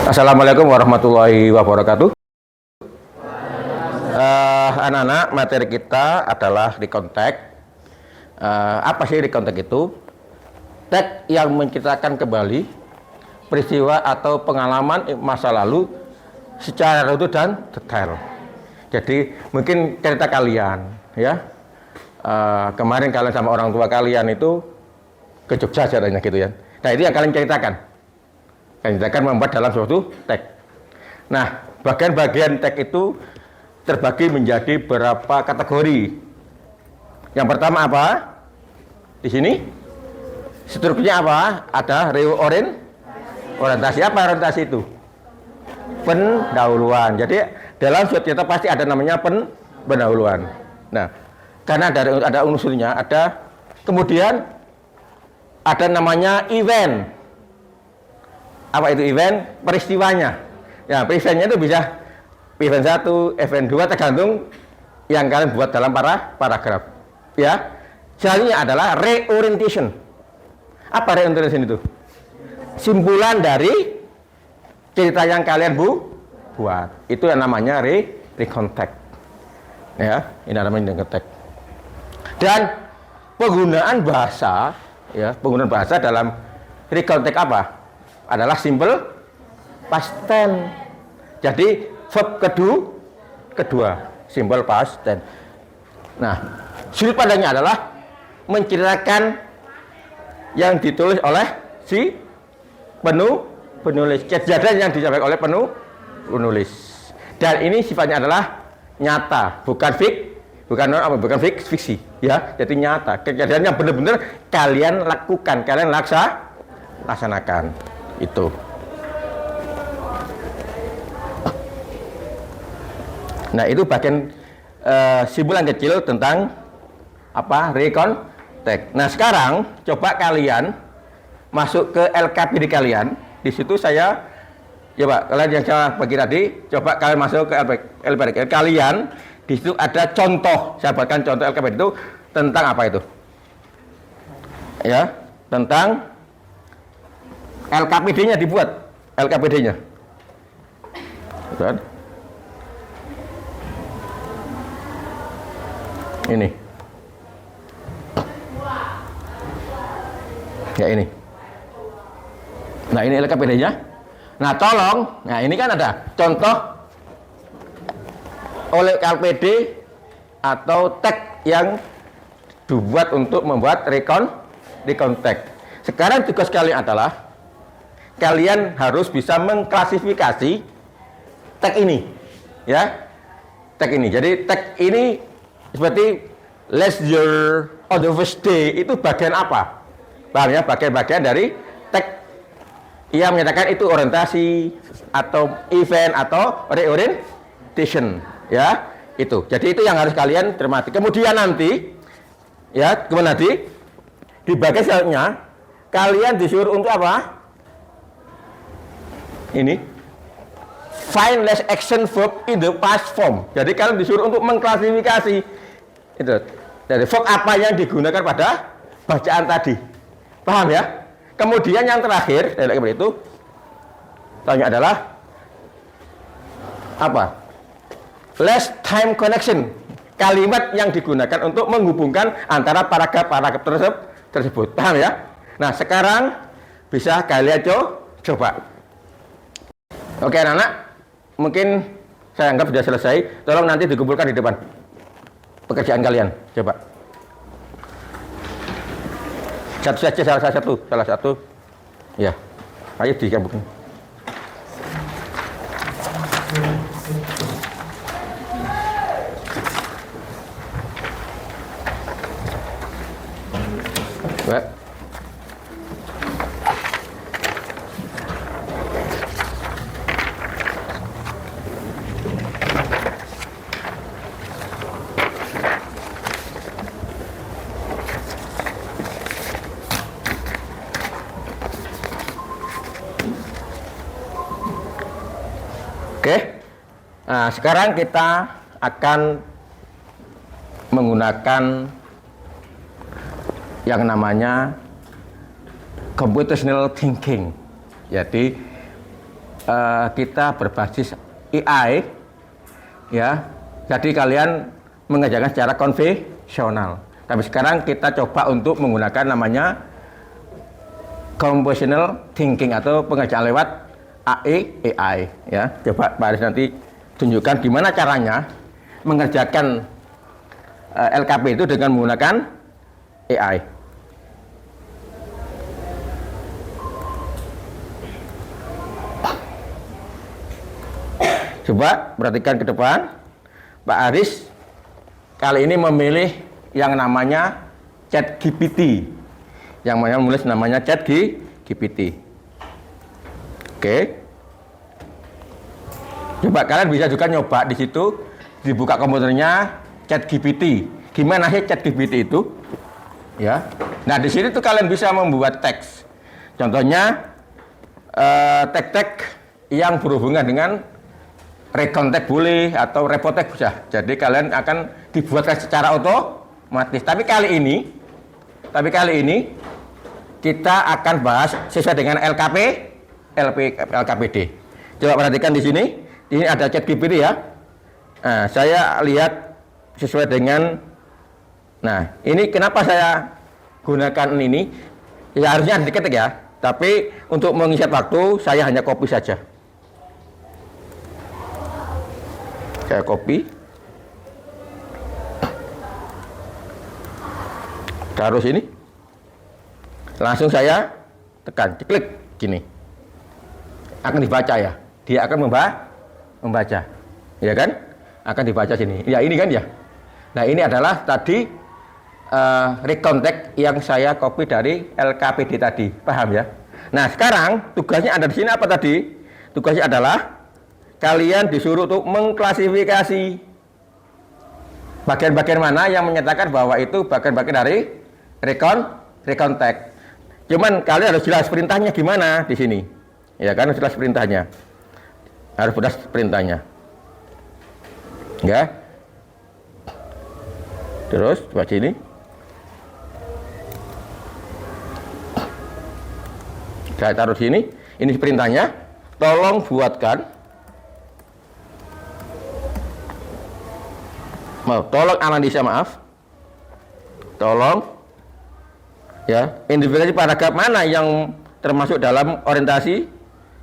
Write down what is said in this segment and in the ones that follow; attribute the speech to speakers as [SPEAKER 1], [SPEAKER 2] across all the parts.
[SPEAKER 1] Assalamualaikum warahmatullahi wabarakatuh. Anak-anak, materi kita adalah recount tag. Apa sih recount tag itu? Tag yang menceritakan kembali peristiwa atau pengalaman masa lalu secara utuh dan detail. Jadi mungkin cerita kalian, ya. Kemarin kalian sama orang tua kalian itu ke Jogja caranya gitu ya. Nah, itu yang kalian ceritakan. Kalian akan membuat dalam suatu tag. Nah, bagian-bagian tag itu terbagi menjadi beberapa kategori. Yang pertama apa? Di sini strukturnya apa? Ada orientasi. Apa orientasi itu? Pendahuluan. Jadi dalam suatu cerita pasti ada namanya pendahuluan. Nah, karena ada unsurnya, kemudian ada namanya event. Apa itu event? Peristiwanya. Ya, peristiwanya itu bisa event 1, event 2, tergantung yang kalian buat dalam paragraf. Ya. Selanjutnya adalah reorientation. Apa reorientation itu? Simpulan dari cerita yang kalian buat. Itu yang namanya recount tag. Ya, ini namanya recount tag. Dan penggunaan bahasa, ya, penggunaan bahasa dalam recount tag apa? Adalah simple past tense. Jadi verb kedua simple past tense. Nah, sudut pandangnya adalah menceritakan yang ditulis oleh si penulis, kejadian yang disampaikan oleh penulis. Dan ini sifatnya adalah nyata, bukan fiksi, ya. Jadi nyata, kejadian yang benar-benar kalian lakukan, kalian laksanakan. Itu. Nah, itu bagian simpulan kecil tentang apa? Recount tag. Nah, sekarang coba kalian masuk ke LKPD kalian. Di situ saya coba kalian yang saya bagi tadi, coba kalian masuk ke LKPD kalian. Di situ ada contoh. Saya buatkan contoh LKPD itu tentang apa itu? Ya, tentang LKPD-nya dibuat, LKPD-nya. Ini. Ya ini. Nah, ini LKPD-nya. Nah, tolong, nah ini kan ada contoh oleh LKPD atau tag yang dibuat untuk membuat recount tag. Sekarang tugas kalian adalah kalian harus bisa mengklasifikasi tag ini, ya, tag ini. Jadi tag ini seperti last year on the first day itu bagian apa? Paham ya? Bagian-bagian dari tag yang menyatakan itu orientasi atau event atau reorientation, ya, itu. Jadi itu yang harus kalian cermati. Kemudian nanti, ya, di bagian selanjutnya kalian disuruh untuk apa? Ini find less action verb in the past form. Jadi kalian disuruh untuk mengklasifikasi itu dari verb apa yang digunakan pada bacaan tadi. Paham ya? Kemudian yang terakhir dari itu tanya adalah apa? Less time connection. Kalimat yang digunakan untuk menghubungkan antara paragraf tersebut. Paham ya? Nah, sekarang bisa kalian coba. Oke, anak-anak, mungkin saya anggap sudah selesai. Tolong nanti dikumpulkan di depan pekerjaan kalian. Coba. Satu saja, salah satu. Ya, ayo digabungkan. Coba. Oke, nah sekarang kita akan menggunakan yang namanya computational thinking. Jadi kita berbasis AI, ya. Jadi kalian mengerjakan secara konvensional. Tapi sekarang kita coba untuk menggunakan namanya conversational thinking atau pengerjaan lewat AI, ya. Coba Pak Aris nanti tunjukkan gimana caranya mengerjakan LKP itu dengan menggunakan AI. Coba perhatikan ke depan. Pak Aris kali ini memilih yang namanya ChatGPT. Yang menulis namanya ChatGPT. Oke. Coba kalian bisa juga nyoba di situ, dibuka komputernya ChatGPT. Gimana sih ChatGPT itu? Ya. Nah, di sini tuh kalian bisa membuat teks. Contohnya teks-teks yang berhubungan dengan rekontek boleh atau repotek bisa. Jadi kalian akan dibuatkan secara otomatis. Tapi kali ini kita akan bahas sesuai dengan LKPD. Coba perhatikan di sini. Ini ada ChatGPT ya. Nah, saya lihat sesuai dengan. Nah, ini kenapa saya gunakan ini? Ya harusnya diketik ya. Tapi untuk mengisi waktu saya hanya copy saja. Saya copy. Taruh sini. Langsung saya tekan, klik gini. Akan dibaca ya. Dia akan membaca. Ya kan? Akan dibaca sini. Ya ini kan ya. Nah, ini adalah tadi rekontek yang saya copy dari LKPD tadi. Paham ya? Nah, sekarang tugasnya ada di sini apa tadi? Tugasnya adalah kalian disuruh untuk mengklasifikasi bagian-bagian mana yang menyatakan bahwa itu bagian-bagian dari rekontek. Cuman kalian harus jelas perintahnya gimana di sini. Ya kan, harus jelas perintahnya. Harus jelas perintahnya. Ya. Terus coba sini. Saya taruh sini. Ini perintahnya. Tolong buatkan. Tolong analisa, maaf. Tolong ya, identifikasi paragraf mana yang termasuk dalam orientasi,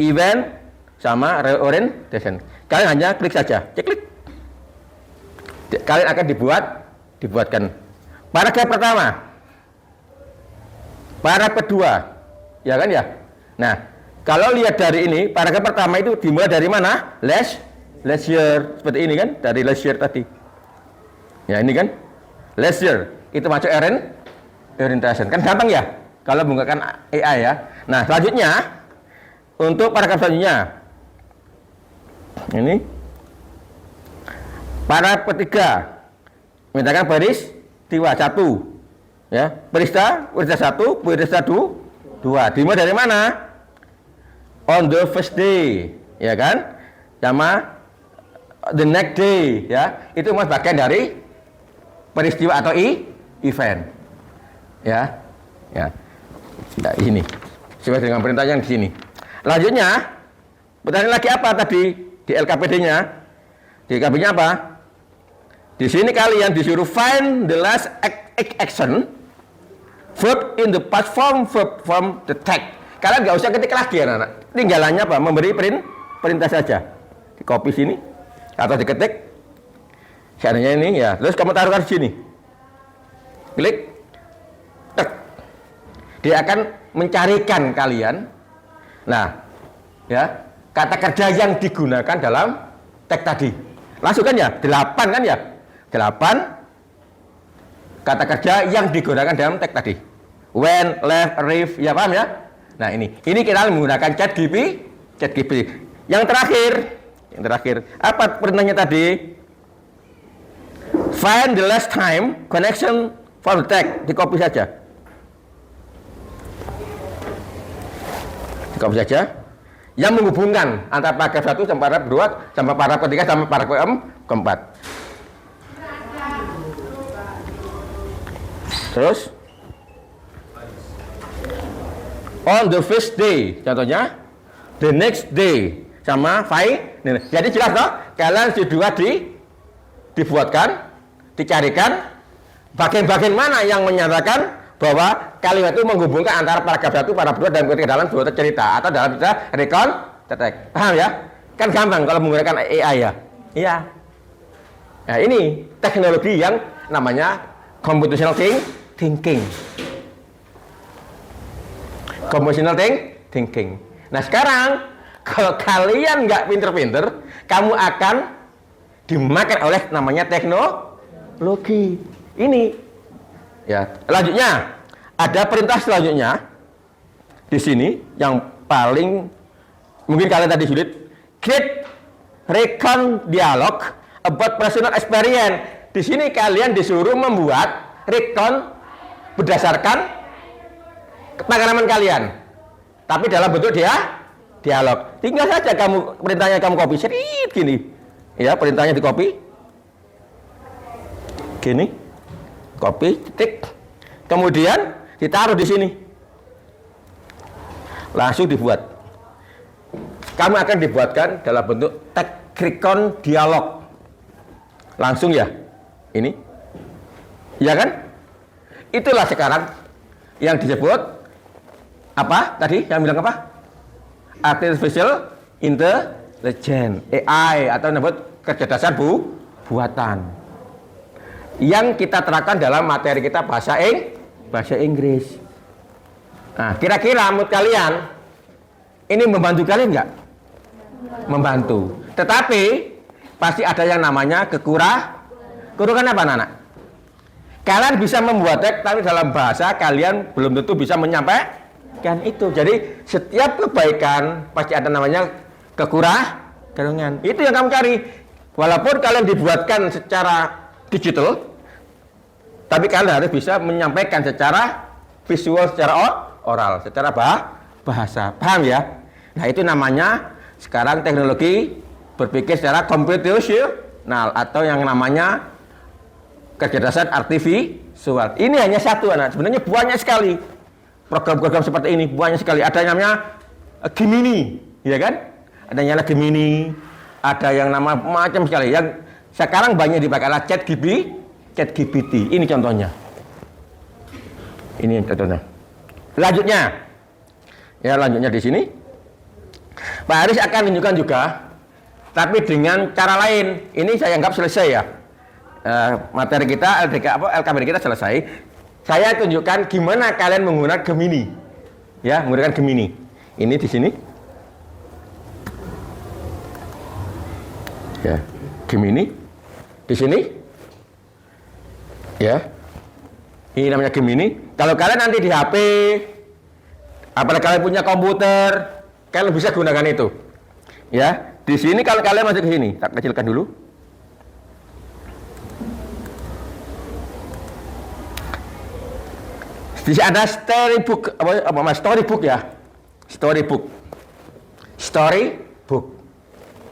[SPEAKER 1] event, sama reorientation. Kalian hanya klik saja, klik. Kalian akan dibuatkan paragraf pertama, paragraf kedua, ya kan ya. Nah, kalau lihat dari ini, paragraf pertama itu dimulai dari mana? Leisure, seperti ini kan, dari leisure tadi. Ya ini kan, leisure itu masuk orientation, kan gampang ya kalau menggunakan AI ya. Nah, selanjutnya untuk paragraf selanjutnya ini paragraf ketiga, mintakan peristiwa 1 ya, peristiwa 1, peristiwa 2. Dimulai dari mana? On the first day, ya kan, sama the next day ya, itu mas bagian dari peristiwa atau event. Ya. Nah, ini sesuai dengan perintah yang di sini. Lanjutnya, pertanyaan lagi apa tadi di LKPD-nya? Di LKPD-nya apa? Di sini kalian disuruh find the last action verb in the past form verb from the text. Kalian nggak usah ketik lagi ya, anak. Tinggalannya apa? Memberi perintah saja. Di copy sini atau diketik. Seandainya ini ya, terus kamu taruhkan di sini. Klik. Tek. Dia akan mencarikan kalian. Nah, ya, kata kerja yang digunakan dalam teks tadi. Langsung kan ya? 8 kan ya? 8 kata kerja yang digunakan dalam teks tadi. When, left, ref, ya paham ya? Nah, ini kita menggunakan ChatGPT. Yang terakhir, apa perintahnya tadi? Find the last time connection for the text. Di copy saja. Di copy saja. Yang menghubungkan antara paragraf 1 sampai paragraf 2 sampai paragraf ketiga sampai paragraf keempat. Terus on the first day, contohnya the next day, sama file. Jadi jelas toh, kalian dua dibuatkan, dicarikan bagian-bagian mana yang menyatakan bahwa kalimat itu menghubungkan antara paragraf 1, paragraf 2 dan ke dalam suatu cerita atau dalam cerita recon text. Paham ya? Kan gampang kalau menggunakan AI ya. Iya. Nah, ini teknologi yang namanya computational thinking. Computational thinking. Nah, sekarang kalau kalian nggak pinter-pinter, kamu akan dimakan oleh namanya teknologi. Ini ya, selanjutnya ada perintah selanjutnya di sini yang paling mungkin kalian tadi sulit. Create recon dialog about personal experience. Di sini kalian disuruh membuat recon berdasarkan pengalaman kalian, tapi dalam bentuk dialog. Tinggal saja kamu perintahnya kamu copy sedikit gini, ya perintahnya di copy, gini, copy, titik, kemudian ditaruh di sini, langsung dibuat. Kamu akan dibuatkan dalam bentuk text recon dialog, langsung ya, ini, ya kan? Itulah sekarang yang disebut apa tadi? Yang bilang apa? Artificial Intelligence, AI atau disebut kecerdasan buatan. Yang kita terapkan dalam materi kita bahasa Inggris. Nah, kira-kira menurut kalian ini membantu kalian nggak? Membantu. Tetapi pasti ada yang namanya kekurangan apa, anak? Kalian bisa membuat teks, tapi dalam bahasa kalian belum tentu bisa menyampaikan itu. Jadi setiap kebaikan pasti ada namanya kekurangan. Itu yang kamu cari. Walaupun kalian dibuatkan secara digital, tapi kalian harus bisa menyampaikan secara visual, secara oral, secara bahasa. Paham ya? Nah, itu namanya sekarang teknologi berpikir secara computational atau yang namanya kecerdasan artifisial. Ini hanya satu, anak. Sebenarnya banyak sekali program-program seperti ini, banyak sekali. Ada yang namanya Gemini, ya kan? Ada yang namanya Gemini, ada yang nama macam sekali. Yang sekarang banyak dipakai adalah ChatGPT. Ini contohnya. Ini contohnya. Lanjutnya, ya lanjutnya di sini. Pak Haris akan tunjukkan juga, tapi dengan cara lain. Ini saya anggap selesai ya. Materi kita LKBD kita selesai. Saya tunjukkan gimana kalian menggunakan Gemini, ya menggunakan Gemini. Ini di sini, ya Gemini di sini, ya ini namanya Gemini. Kalau kalian nanti di HP, apalagi kalian punya komputer, kalian bisa gunakan itu, ya. Di sini kalau kalian masuk ke sini, tak kecilkan dulu. Di sini ada storybook, storybook ya, storybook,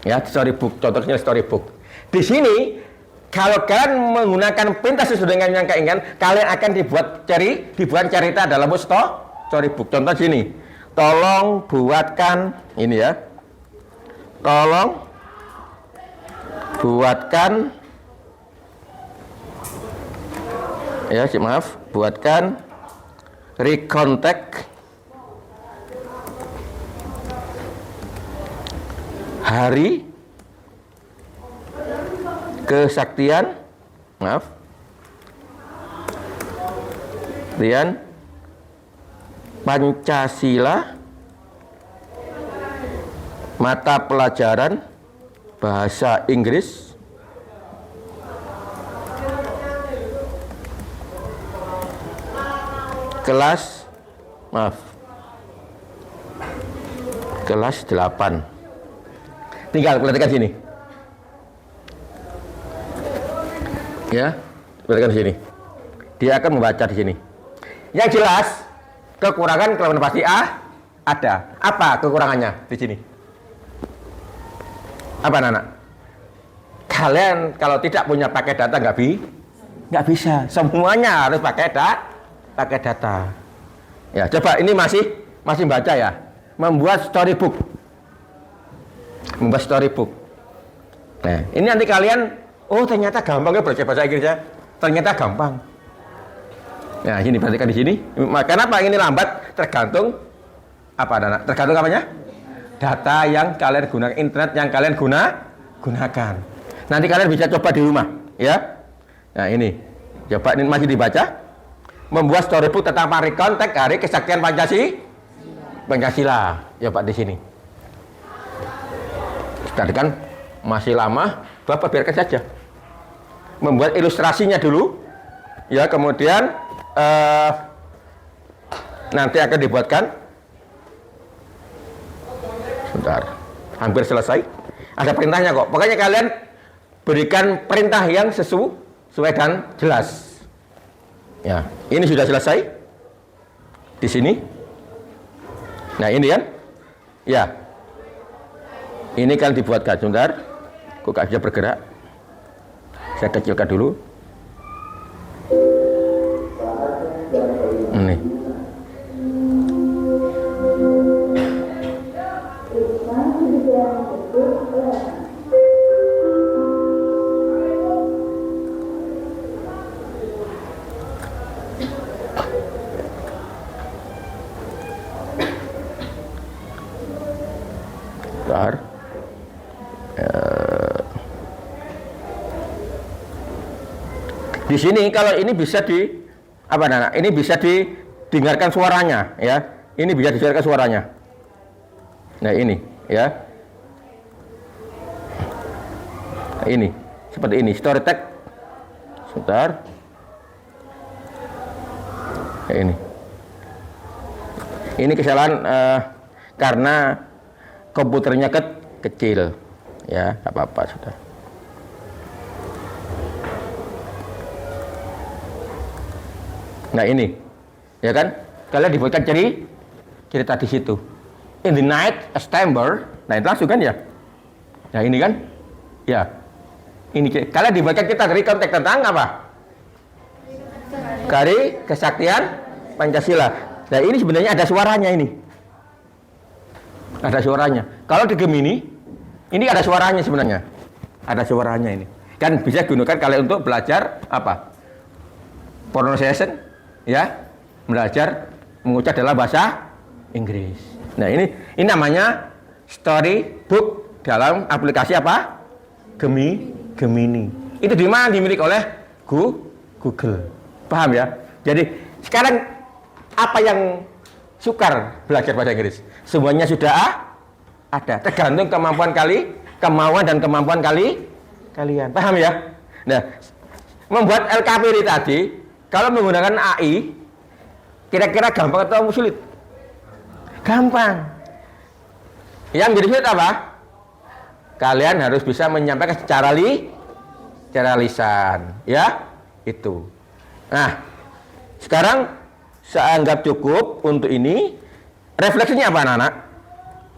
[SPEAKER 1] ya storybook. Contohnya storybook. Di sini kalau kalian menggunakan perintah sesuai dengan yang keinginan, kalian akan dibuat cerita dalam storybook. Contoh sini, tolong buatkan ini ya, tolong buatkan, ya maaf, buatkan recontact hari kesaktian, maaf, kemudian Pancasila, mata pelajaran bahasa Inggris, kelas 8. Tinggal perhatikan sini. Ya, perhatikan di sini. Dia akan membaca di sini. Yang jelas, kekurangan pasti ada. Apa kekurangannya di sini? Apa, anak? Kalian kalau tidak punya pakai data nggak bisa. Semuanya harus pakai data. Ya, coba ini masih baca ya. Membuat storybook. membuat storybook. Nah, ini nanti kalian, oh ternyata gampang ya belajar bahasa Inggris ya. Ternyata gampang. Nah, ini perhatikan di sini. Kenapa ini lambat? Tergantung apa, anak? Tergantung apanya? Data yang kalian gunakan, internet yang kalian gunakan. Nanti kalian bisa coba di rumah, ya. Nah, ini. Coba ini masih dibaca. Membuat storybook tentang konteks hari kesaktian Pancasila. Coba di sini. Tadi kan masih lama, Bapak biarkan saja. Membuat ilustrasinya dulu, ya, kemudian nanti akan dibuatkan. Sebentar, hampir selesai. Ada perintahnya kok. Pokoknya kalian berikan perintah yang sesuai dan jelas. Ya, ini sudah selesai. Di sini. Nah, ini kan? Ya. Ini kan dibuatkan. Sebentar. Kok gak bisa bergerak? Saya kecilkan dulu. Ini. Bentar. Di sini kalau ini bisa ini bisa didengarkan suaranya, ya. Ini bisa didengarkan suaranya. Nah, ini, ya. Nah, ini seperti ini, story text. Sebentar. Nah, ini. Ini kesalahan karena komputernya kecil, ya, nggak apa-apa sudah. Nah, ini, ya kan? Kalian dibuatkan cerita di situ. In the night, a September. Nah, itu langsung kan ya? Nah, ini kan? Ya. Ini kalian dibuatkan cerita dari konteks tentang apa? Dari kesaktian Pancasila. Nah, ini sebenarnya ada suaranya ini. Ada suaranya. Kalau di Gemini, ini ada suaranya sebenarnya. Ada suaranya ini. Kan bisa gunakan kalian untuk belajar apa? Pronunciation, ya, belajar mengucap dalam bahasa Inggris. Nah, ini namanya storybook dalam aplikasi apa? Gemini. Itu di mana dimiliki oleh Google. Paham ya? Jadi sekarang apa yang sukar belajar bahasa Inggris? Semuanya sudah ada. Tergantung kemampuan dan kemampuan kalian. Paham ya? Nah, membuat LKPD tadi kalau menggunakan AI, kira-kira gampang atau sulit? Gampang. Yang jadi sulit apa? Kalian harus bisa menyampaikan secara lisan, ya, itu. Nah, sekarang saya anggap cukup untuk ini. Refleksinya apa, anak-anak?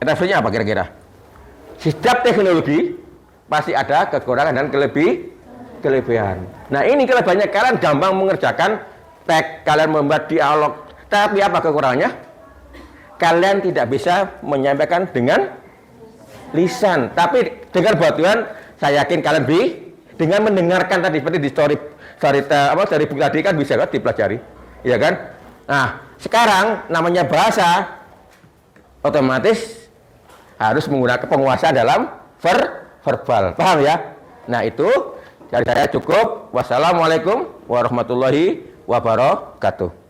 [SPEAKER 1] Refleksinya apa kira-kira? Setiap teknologi pasti ada kekurangan dan kelebihan. Nah, ini kelebihannya kalian gampang mengerjakan teks, kalian membuat dialog. Tapi apa kekurangannya? Kalian tidak bisa menyampaikan dengan lisan. Tapi dengan bantuan, saya yakin kalian dengan mendengarkan tadi seperti di story book tadi kan bisa kan dipelajari, ya kan? Nah, sekarang namanya bahasa otomatis harus menggunakan penguasa dalam verbal. Paham ya? Nah, itu dari saya cukup. Wassalamualaikum warahmatullahi wabarakatuh.